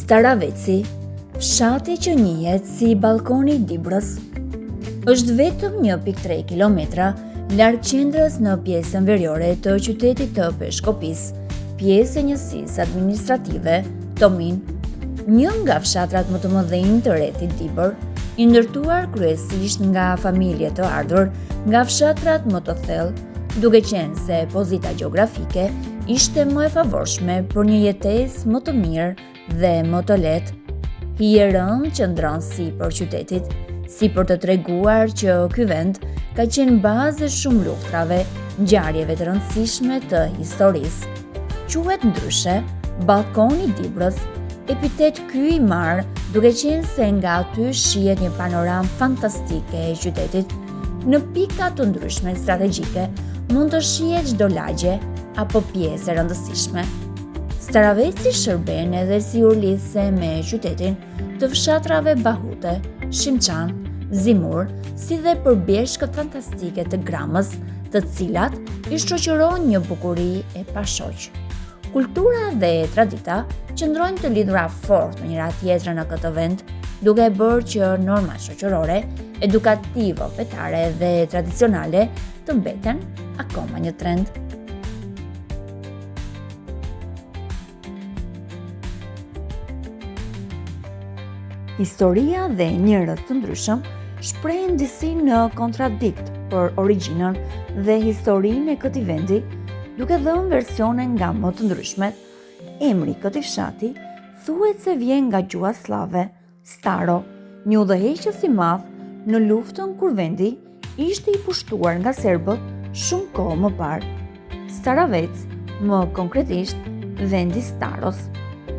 Staraveci, fshati që njihet si balkoni i Dibrës, është vetëm 1.3 kilometra larg qendrës në pjesën veriore të qytetit të Peshkopis, pjesë e njësisë administrative Tomin, një nga fshatrat më të mëdhenj të rrethit Dibër, i ndërtuar kryesisht nga familje të ardhur nga fshatrat më të thellë, duke qenë se pozita gjeografike ishte më e favorshme për një jetesë më të mirë dhe më të lehtë. Hije rënd qëndron sipër qytetit, si për të treguar që ky vend ka qenë bazë e shumë luftrave, ngjarjeve të rëndësishme të historisë. Quhet ndryshe Ballkoni i Dibrës, epitet ky i marrë duke qenë se nga aty shihet një panoramë fantastike e qytetit. Në pika të ndryshme strategjike mund të shihet çdo lagje apo pjesë e rëndësishme. Staraveci shërben edhe si urlidhse me qytetin të fshatrave Bahute, Shimçan, Zimur, si dhe përbjeshkët fantastike të Gramës, të cilat i shoqëron një bukuri e pashoq. Kultura dhe tradita qëndrojnë të lidhura fort me njëra tjetrën në këtë vend, duke bërë që norma shoqërore, edukative, fetare dhe tradicionale të mbeten akoma një trend. Historia dhe njerëz të ndryshëm shprehen disi në kontradikt për origjinën dhe historinë e këtij vendi, duke dhënë versione nga më të ndryshmet. Emri i këtij fshati thuhet se vjen nga gjuha slave, staro, një udhëheqës i madh në luftën kur vendi ishte i pushtuar nga serbët shumë kohë më parë. Staravec, më konkretisht, vendi Staros.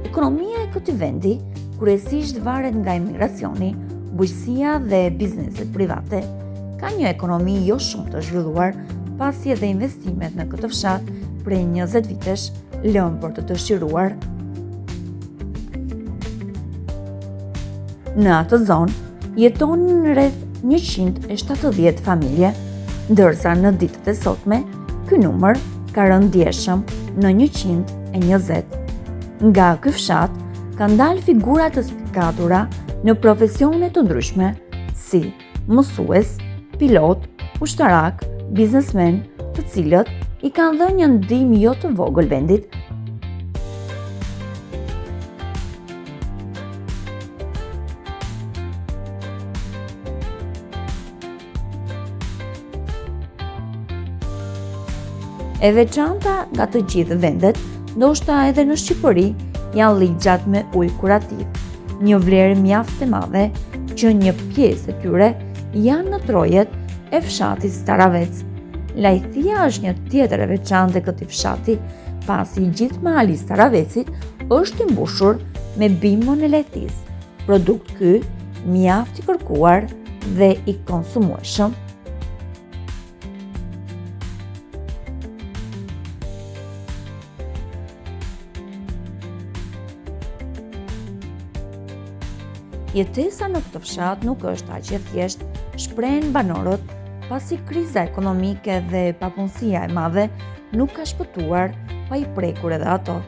Ekonomia e këtij vendi kryesisht varet nga emigracioni, bujqësia dhe bizneset private. Ka një ekonomi jo shumë të zhvilluar, pasi edhe investimet në këtë fshat prej 20 vitesh lënë për të dëshiruar. Në atë zonë jetonin rreth 170 familje, ndërsa në ditët e sotme ky numër ka rënë ndjeshëm në 120. Nga ky fshat kanë dalë figura të spikatura në profesione të ndryshme, si mësues, pilot, ushtarak, biznesmen, të cilët i kanë dhënë një ndihmë jo të vogël vendit. E veçanta nga të gjithë vendet, ndoshta edhe në Shqipëri, janë ligjat me ujë kurativ, një vlerë mjaft e madhe që një pjesë e tyre janë në trojet e fshatit Staravec. Lajthia është një tjetër e veçantë e këtij fshati, pasi gjithë mali i Staravecit është i mbushur me bimon e lajthisë, produkt ky mjaft i kërkuar dhe i konsumueshëm. Jetesa në këtë fshat nuk është aq e thjeshtë, shprehen banorët, pasi kriza ekonomike dhe papunësia e madhe nuk ka shpëtuar pa i prekur edhe ato.